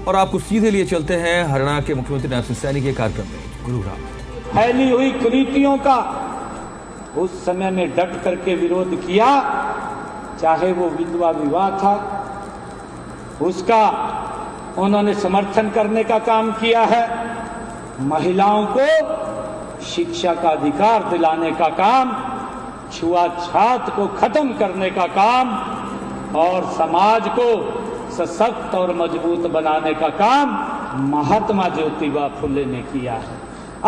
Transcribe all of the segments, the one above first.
और आपको सीधे लिए चलते हैं हरियाणा के मुख्यमंत्री नैब सिंह सैनी के कार्यक्रम में गुरुग्राम। फैली हुई कुरीतियों का उस समय में डट करके विरोध किया, चाहे वो विधवा विवाह था, उसका उन्होंने समर्थन करने का काम किया है। महिलाओं को शिक्षा का अधिकार दिलाने का काम, छुआछूत को खत्म करने का काम और समाज को सशक्त और मजबूत बनाने का काम महात्मा ज्योतिबा फुले ने किया है।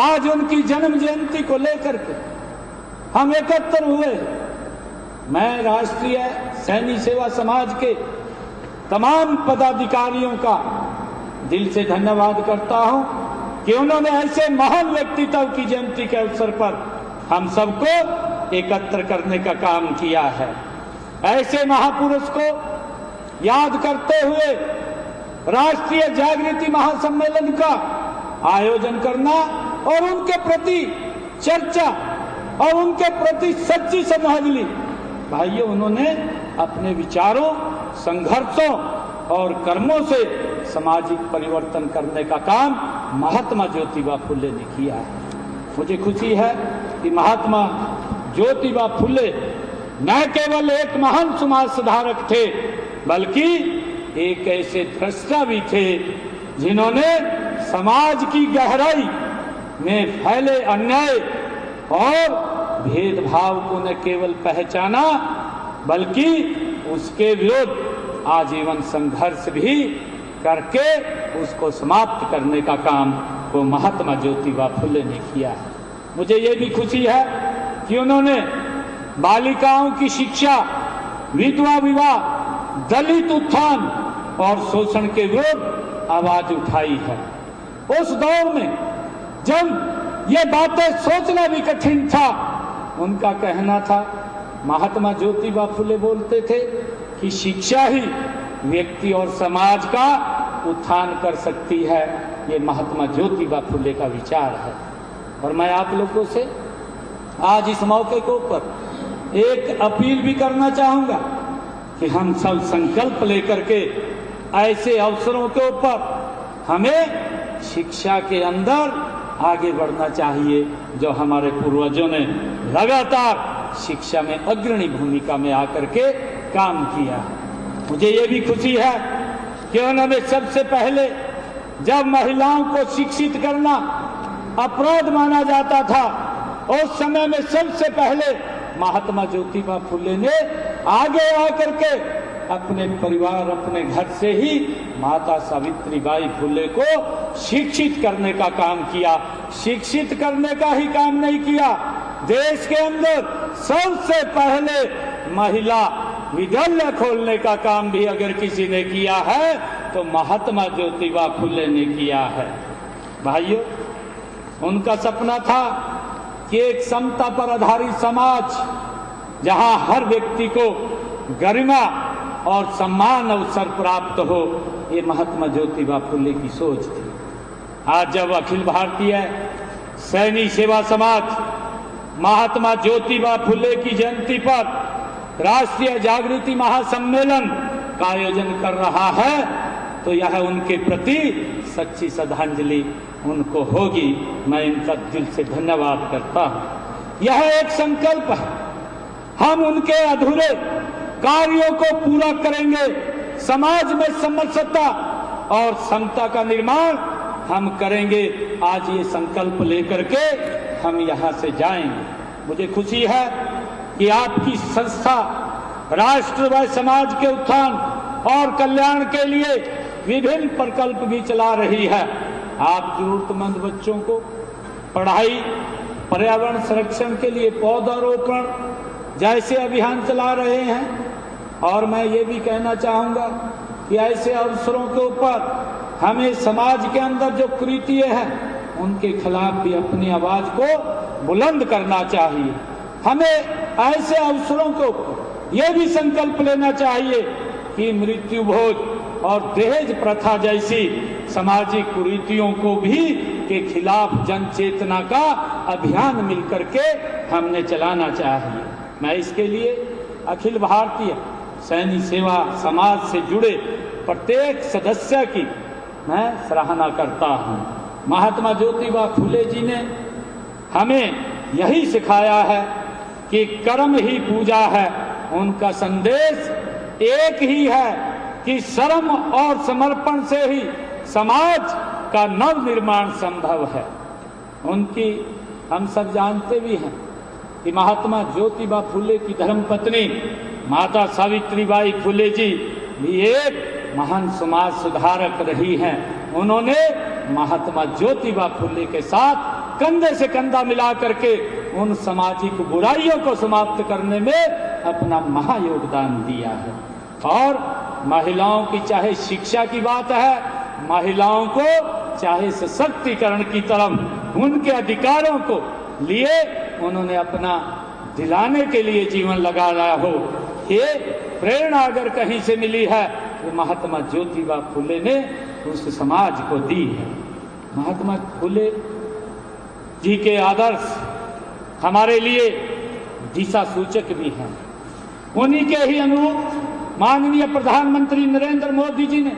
आज उनकी जन्म जयंती को लेकर के हम एकत्र हुए। मैं राष्ट्रीय सैनिक सेवा समाज के तमाम पदाधिकारियों का दिल से धन्यवाद करता हूं कि उन्होंने ऐसे महान व्यक्तित्व की जयंती के अवसर पर हम सबको एकत्र करने का काम किया है। ऐसे महापुरुष को याद करते हुए राष्ट्रीय जागृति महासम्मेलन का आयोजन करना और उनके प्रति चर्चा और उनके प्रति सच्ची श्रद्धांजलि। भाइयों, उन्होंने अपने विचारों, संघर्षों और कर्मों से सामाजिक परिवर्तन करने का काम महात्मा ज्योतिबा फुले ने किया है। मुझे खुशी है कि महात्मा ज्योतिबा फुले न केवल एक महान समाज सुधारक थे, बल्कि एक ऐसे द्रष्टा भी थे जिन्होंने समाज की गहराई में फैले अन्याय और भेदभाव को न केवल पहचाना, बल्कि उसके विरुद्ध आजीवन संघर्ष भी करके उसको समाप्त करने का काम वो महात्मा ज्योतिबा फुले ने किया है। मुझे ये भी खुशी है कि उन्होंने बालिकाओं की शिक्षा, विधवा विवाह, दलित उत्थान और शोषण के विरुद्ध आवाज उठाई है। उस दौर में जब ये बातें सोचना भी कठिन था, उनका कहना था, महात्मा ज्योतिबा फुले बोलते थे कि शिक्षा ही व्यक्ति और समाज का उत्थान कर सकती है। ये महात्मा ज्योतिबा फुले का विचार है। और मैं आप लोगों से आज इस मौके के ऊपर एक अपील भी करना चाहूंगा कि हम सब संकल्प लेकर के ऐसे अवसरों के ऊपर हमें शिक्षा के अंदर आगे बढ़ना चाहिए, जो हमारे पूर्वजों ने लगातार शिक्षा में अग्रणी भूमिका में आकर के काम किया है। मुझे ये भी खुशी है कि उन्होंने सबसे पहले, जब महिलाओं को शिक्षित करना अपराध माना जाता था, उस समय में सबसे पहले महात्मा ज्योतिबा फुले ने आगे आकर के अपने परिवार, अपने घर से ही माता सावित्रीबाई फुले को शिक्षित करने का काम किया। शिक्षित करने का ही काम नहीं किया, देश के अंदर सबसे पहले महिला विद्यालय खोलने का काम भी अगर किसी ने किया है तो महात्मा ज्योतिबा फुले ने किया है। भाइयों, उनका सपना था कि एक समता पर आधारित समाज, जहां हर व्यक्ति को गरिमा और सम्मान अवसर प्राप्त हो, ये महात्मा ज्योतिबा फुले की सोच थी। आज जब अखिल भारतीय सैनिक सेवा समाज महात्मा ज्योतिबा फुले की जयंती पर राष्ट्रीय जागृति महासम्मेलन का आयोजन कर रहा है, तो यह उनके प्रति सच्ची श्रद्धांजलि उनको होगी। मैं इनका दिल से धन्यवाद करता हूं। यह एक संकल्प है, हम उनके अधूरे कार्यों को पूरा करेंगे। समाज में समरसता और समता का निर्माण हम करेंगे। आज ये संकल्प लेकर के हम यहाँ से जाएंगे। मुझे खुशी है कि आपकी संस्था राष्ट्र व समाज के उत्थान और कल्याण के लिए विभिन्न प्रकल्प भी चला रही है। आप जरूरतमंद बच्चों को पढ़ाई, पर्यावरण संरक्षण के लिए पौधारोपण जैसे अभियान चला रहे हैं। और मैं ये भी कहना चाहूँगा कि ऐसे अवसरों के ऊपर हमें समाज के अंदर जो कुरीतियाँ हैं, उनके खिलाफ भी अपनी आवाज़ को बुलंद करना चाहिए। हमें ऐसे अवसरों को ये भी संकल्प लेना चाहिए कि मृत्यु भोज और दहेज प्रथा जैसी सामाजिक कुरीतियों को भी के खिलाफ जन चेतना का अभियान मिलकर के हमने चलाना चाहिए। मैं इसके लिए अखिल भारतीय सैनिक सेवा समाज से जुड़े प्रत्येक सदस्य की मैं सराहना करता हूँ। महात्मा ज्योतिबा फुले जी ने हमें यही सिखाया है कि कर्म ही पूजा है। उनका संदेश एक ही है कि श्रम और समर्पण से ही समाज का नव निर्माण संभव है। उनकी हम सब जानते भी हैं कि महात्मा ज्योतिबा फुले की धर्मपत्नी माता सावित्रीबाई फुले जी भी एक महान समाज सुधारक रही हैं। उन्होंने महात्मा ज्योतिबा फुले के साथ कंधे से कंधा मिला करके उन सामाजिक बुराइयों को समाप्त करने में अपना महायोगदान दिया है। और महिलाओं की चाहे शिक्षा की बात है, महिलाओं को चाहे सशक्तिकरण की तरफ उनके अधिकारों को लिए उन्होंने अपना दिलाने के लिए जीवन लगाया हो, ये प्रेरणा अगर कहीं से मिली है तो महात्मा ज्योतिबा फुले ने उस समाज को दी है। महात्मा फुले जी के आदर्श हमारे लिए दिशा सूचक भी हैं। उन्हीं के ही अनुरूप माननीय प्रधानमंत्री नरेंद्र मोदी जी ने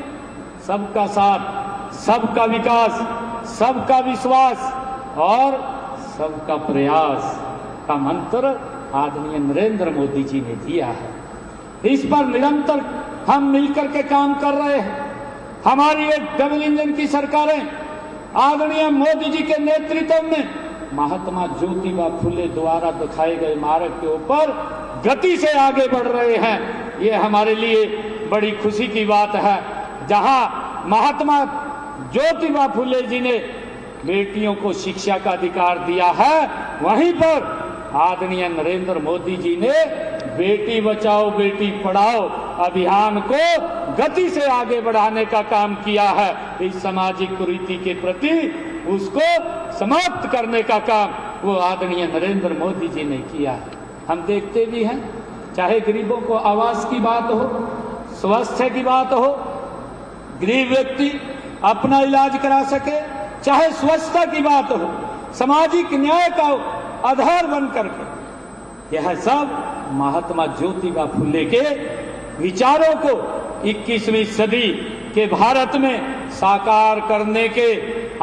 सबका साथ, सबका विकास, सबका विश्वास और सबका प्रयास का मंत्र आदरणीय नरेंद्र मोदी जी ने दिया है। इस पर निरंतर हम मिलकर के काम कर रहे हैं। हमारी एक डबल इंजन की सरकारें आदरणीय मोदी जी के नेतृत्व में महात्मा ज्योतिबा फुले द्वारा दिखाए गए मार्ग के ऊपर गति से आगे बढ़ रहे हैं। ये हमारे लिए बड़ी खुशी की बात है। जहां महात्मा ज्योतिबा फुले जी ने बेटियों को शिक्षा का अधिकार दिया है, वहीं पर आदरणीय नरेंद्र मोदी जी ने बेटी बचाओ बेटी पढ़ाओ अभियान को गति से आगे बढ़ाने का काम किया है। इस सामाजिक कुरीति के प्रति उसको समाप्त करने का काम वो आदरणीय नरेंद्र मोदी जी ने किया है। हम देखते भी हैं, चाहे गरीबों को आवास की बात हो, स्वास्थ्य की बात हो, गरीब व्यक्ति अपना इलाज करा सके, चाहे स्वच्छता की बात हो, सामाजिक न्याय का आधार बन करके यह सब महात्मा ज्योतिबा फुले के विचारों को 21वीं सदी के भारत में साकार करने के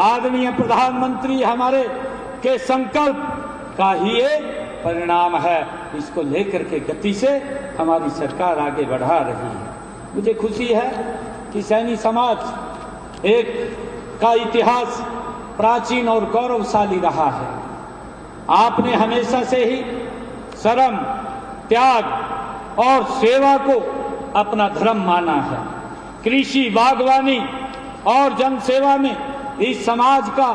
आदरणीय प्रधानमंत्री हमारे के संकल्प का ही एक परिणाम है। इसको लेकर के गति से हमारी सरकार आगे बढ़ा रही है। मुझे खुशी है कि सैनी समाज एक का इतिहास प्राचीन और गौरवशाली रहा है। आपने हमेशा से ही श्रम, त्याग और सेवा को अपना धर्म माना है। कृषि, बागवानी और जन सेवा में इस समाज का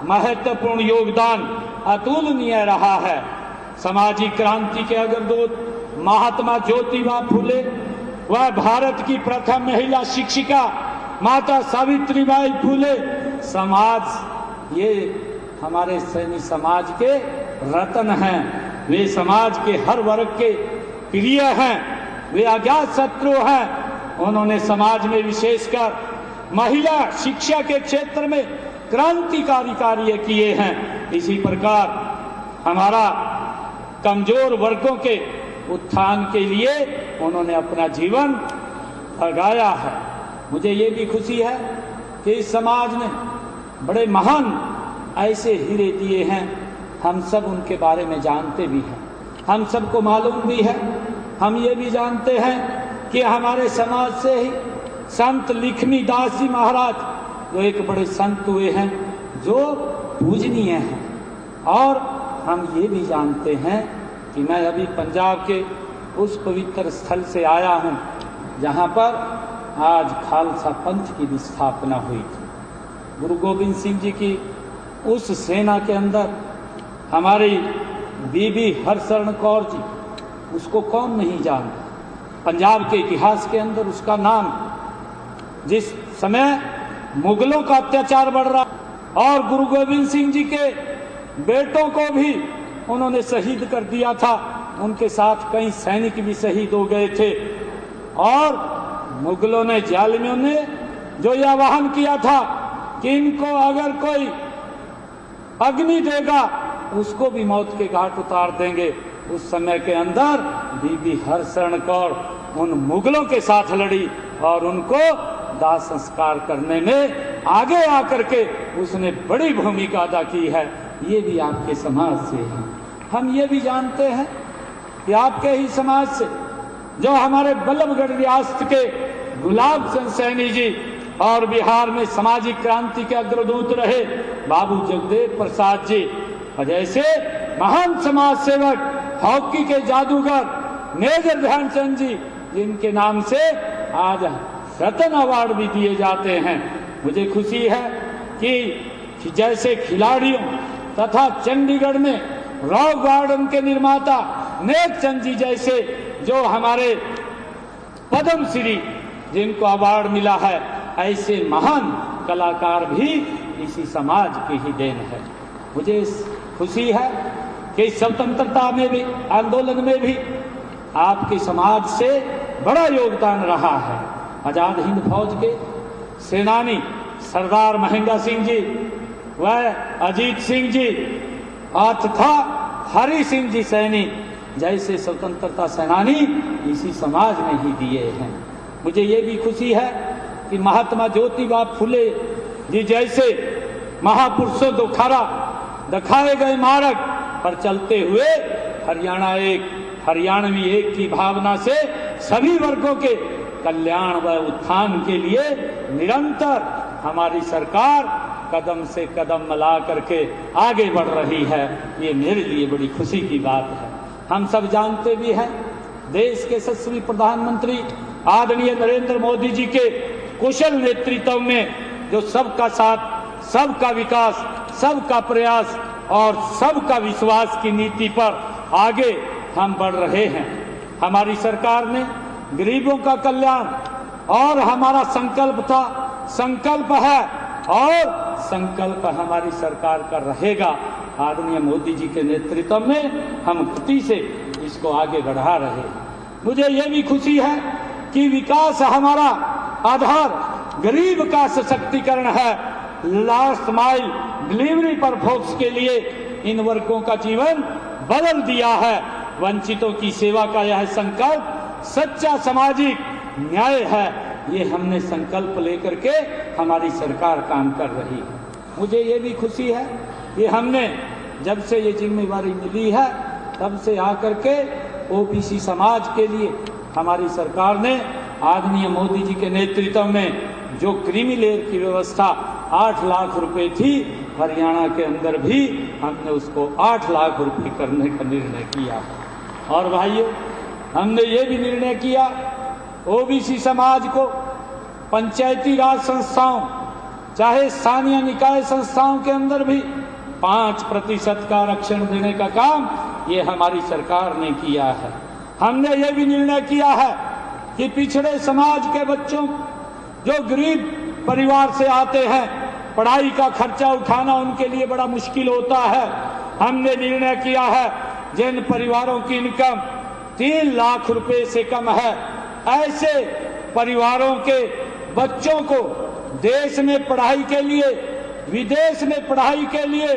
महत्वपूर्ण योगदान अतुलनीय रहा है। सामाजिक क्रांति के अग्रदूत महात्मा ज्योतिबा फुले वह भारत की प्रथम महिला शिक्षिका माता सावित्रीबाई फुले समाज, ये हमारे सैनी समाज के रत्न हैं। वे समाज के हर वर्ग के प्रिय हैं, वे अज्ञात शत्रु हैं। उन्होंने समाज में विशेषकर महिला शिक्षा के क्षेत्र में क्रांतिकारी कार्य किए हैं। इसी प्रकार हमारा कमजोर वर्गों के उत्थान के लिए उन्होंने अपना जीवन लगाया है। मुझे ये भी खुशी है कि इस समाज ने बड़े महान ऐसे हीरे दिए हैं। हम सब उनके बारे में जानते भी हैं, हम सबको मालूम भी है। हम ये भी जानते हैं कि हमारे समाज से ही संत लक्ष्मी दास जी महाराज जो एक बड़े संत हुए हैं जो पूजनीय हैं। और हम ये भी जानते हैं कि मैं अभी पंजाब के उस पवित्र स्थल से आया हूँ जहाँ पर आज खालसा पंथ की भी स्थापना हुई थी। गुरु गोविंद सिंह जी की उस सेना के अंदर हमारी बीबी हरशरण कौर जी, उसको कौन नहीं जानता। पंजाब के इतिहास के अंदर उसका नाम, जिस समय मुगलों का अत्याचार बढ़ रहा और गुरु गोविंद सिंह जी के बेटों को भी उन्होंने शहीद कर दिया था, उनके साथ कई सैनिक भी शहीद हो गए थे। और मुगलों ने, जालिमों ने जो यह आह्वान किया था कि इनको अगर कोई अग्नि देगा उसको भी मौत के घाट उतार देंगे, उस समय के अंदर बीबी हरशरण कौर उन मुगलों के साथ लड़ी और उनको दाह संस्कार करने में आगे आकर के उसने बड़ी भूमिका अदा की है। ये भी आपके समाज से है। हम ये भी जानते हैं कि आपके ही समाज से जो हमारे बल्लभगढ़ रियासत के गुलाब चंद सैनी जी और बिहार में सामाजिक क्रांति के अग्रदूत रहे बाबू जगदेव प्रसाद जी, और जैसे महान समाज सेवक हॉकी के जादूगर मेजर ध्यानचंद जी, जिनके नाम से आज रत्न अवार्ड भी दिए जाते हैं। मुझे खुशी है कि जैसे खिलाड़ियों तथा चंडीगढ़ में रॉक गार्डन के निर्माता नेकचंद जी जैसे जो हमारे पद्मश्री जिनको अवार्ड मिला है, ऐसे महान कलाकार भी इसी समाज की ही देन है। मुझे खुशी है कि स्वतंत्रता में भी, आंदोलन में भी आपके समाज से बड़ा योगदान रहा है। आजाद हिंद फौज के सेनानी सरदार महेंद्र सिंह जी व अजीत सिंह जी तथा हरि सिंह जी सैनी जैसे स्वतंत्रता सेनानी इसी समाज ने ही दिए हैं। मुझे ये भी खुशी है कि महात्मा ज्योतिबा फुले जी जैसे महापुरुषों द्वारा दिखाए गए मार्ग पर चलते हुए हरियाणवी एक की भावना से सभी वर्गों के कल्याण व उत्थान के लिए निरंतर हमारी सरकार कदम से कदम मिला करके आगे बढ़ रही है। ये मेरे लिए बड़ी खुशी की बात है। हम सब जानते भी हैं देश के यशस्वी प्रधानमंत्री आदरणीय नरेंद्र मोदी जी के कुशल नेतृत्व में जो सबका साथ, सबका विकास, सबका प्रयास और सबका विश्वास की नीति पर आगे हम बढ़ रहे हैं। हमारी सरकार ने गरीबों का कल्याण और हमारा संकल्प था, संकल्प है और संकल्प हमारी सरकार का रहेगा। आदरणीय मोदी जी के नेतृत्व में हम गति से इसको आगे बढ़ा रहे हैं। मुझे ये भी खुशी है कि विकास हमारा आधार गरीब का सशक्तिकरण है। लास्ट माइल डिलीवरी पर फोकस के लिए इन वर्गों का जीवन बदल दिया है। वंचितों की सेवा का यह संकल्प सच्चा सामाजिक न्याय है। ये हमने संकल्प लेकर के हमारी सरकार काम कर रही है। मुझे ये भी खुशी है कि हमने जब से ये जिम्मेवारी मिली है तब से आकर के ओबीसी समाज के लिए हमारी सरकार ने आदरणीय मोदी जी के नेतृत्व में जो क्रीमी लेयर की व्यवस्था 8 लाख रुपए थी, हरियाणा के अंदर भी हमने उसको 8 लाख रुपए करने का निर्णय किया। और भाइयों, हमने ये भी निर्णय किया ओबीसी समाज को पंचायती राज संस्थाओं चाहे स्थानीय निकाय संस्थाओं के अंदर भी 5% का आरक्षण देने का काम ये हमारी सरकार ने किया है। हमने ये भी निर्णय किया है कि पिछड़े समाज के बच्चों जो गरीब परिवार से आते हैं, पढ़ाई का खर्चा उठाना उनके लिए बड़ा मुश्किल होता है। हमने निर्णय किया है जिन परिवारों की इनकम 3 लाख रुपए से कम है, ऐसे परिवारों के बच्चों को देश में पढ़ाई के लिए, विदेश में पढ़ाई के लिए,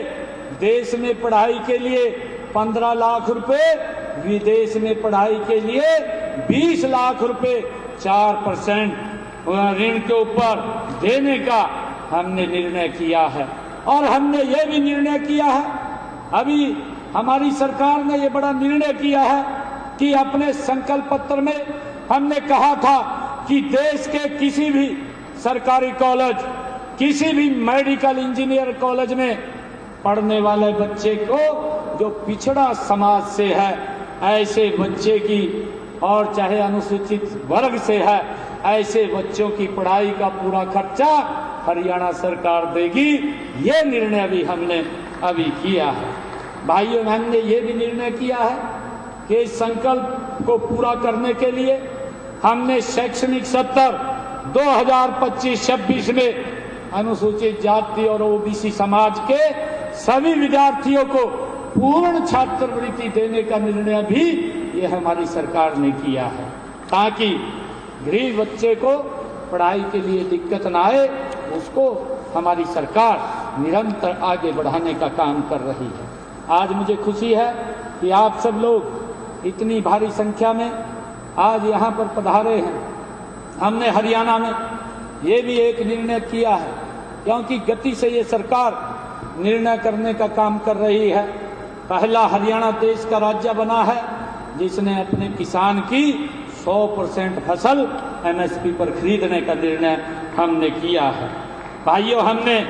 देश में पढ़ाई के लिए 15 लाख रुपए, विदेश में पढ़ाई के लिए 20 लाख रुपए 4% ऋण के ऊपर देने का हमने निर्णय किया है। और हमने ये भी निर्णय किया है, अभी हमारी सरकार ने ये बड़ा निर्णय किया है कि अपने संकल्प पत्र में हमने कहा था कि देश के किसी भी सरकारी कॉलेज, किसी भी मेडिकल इंजीनियर कॉलेज में पढ़ने वाले बच्चे को जो पिछड़ा समाज से है, ऐसे बच्चे की, और चाहे अनुसूचित वर्ग से है, ऐसे बच्चों की पढ़ाई का पूरा खर्चा हरियाणा सरकार देगी। ये निर्णय भी हमने अभी किया है। भाइयों, हमने ये भी निर्णय किया है कि इस संकल्प को पूरा करने के लिए हमने शैक्षणिक सत्र 2025-26 में अनुसूचित जाति और ओबीसी समाज के सभी विद्यार्थियों को पूर्ण छात्रवृत्ति देने का निर्णय भी ये हमारी सरकार ने किया है, ताकि गरीब बच्चे को पढ़ाई के लिए दिक्कत ना आए। उसको हमारी सरकार निरंतर आगे बढ़ाने का काम कर रही है। आज मुझे खुशी है कि आप सब लोग इतनी भारी संख्या में आज यहाँ पर पधारे हैं। हमने हरियाणा में ये भी एक निर्णय किया है, क्योंकि गति से ये सरकार निर्णय करने का काम कर रही है। पहला हरियाणा देश का राज्य बना है जिसने अपने किसान की 100% फसल एमएसपी पर खरीदने का निर्णय हमने किया है। भाइयों, हमने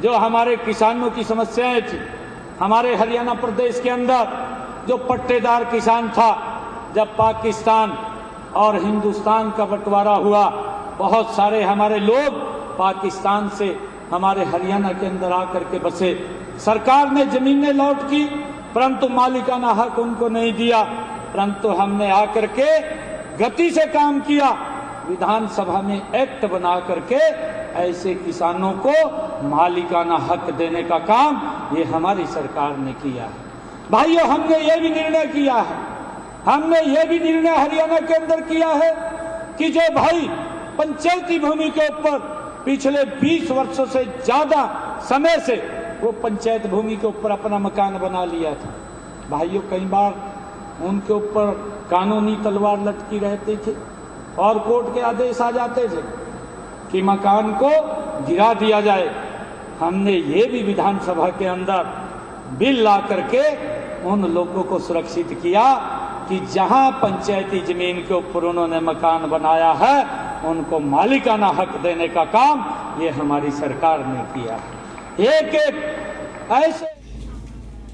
जो हमारे किसानों की समस्याएं थी, हमारे हरियाणा प्रदेश के अंदर जो पट्टेदार किसान था, जब पाकिस्तान और हिंदुस्तान का बंटवारा हुआ, बहुत सारे हमारे लोग पाकिस्तान से हमारे हरियाणा के अंदर आकर के बसे। सरकार ने जमीनें लौट की, परंतु मालिकाना हक उनको नहीं दिया। परंतु हमने आकर के गति से काम किया, विधानसभा में एक्ट बना करके ऐसे किसानों को मालिकाना हक देने का काम ये हमारी सरकार ने किया है। भाइयों, हमने ये भी निर्णय किया है, हमने ये भी निर्णय हरियाणा के अंदर किया है कि जो भाई पंचायती भूमि के ऊपर पिछले 20 वर्षों से ज्यादा समय से वो पंचायत भूमि के ऊपर अपना मकान बना लिया था, भाइयों, कई बार उनके ऊपर कानूनी तलवार लटकी रहती थी और कोर्ट के आदेश आ जाते थे कि मकान को गिरा दिया जाए। हमने ये भी विधानसभा के अंदर बिल ला करके उन लोगों को सुरक्षित किया कि जहां पंचायती जमीन के ऊपर उन्होंने मकान बनाया है उनको मालिकाना हक देने का काम ये हमारी सरकार ने किया। एक एक ऐसे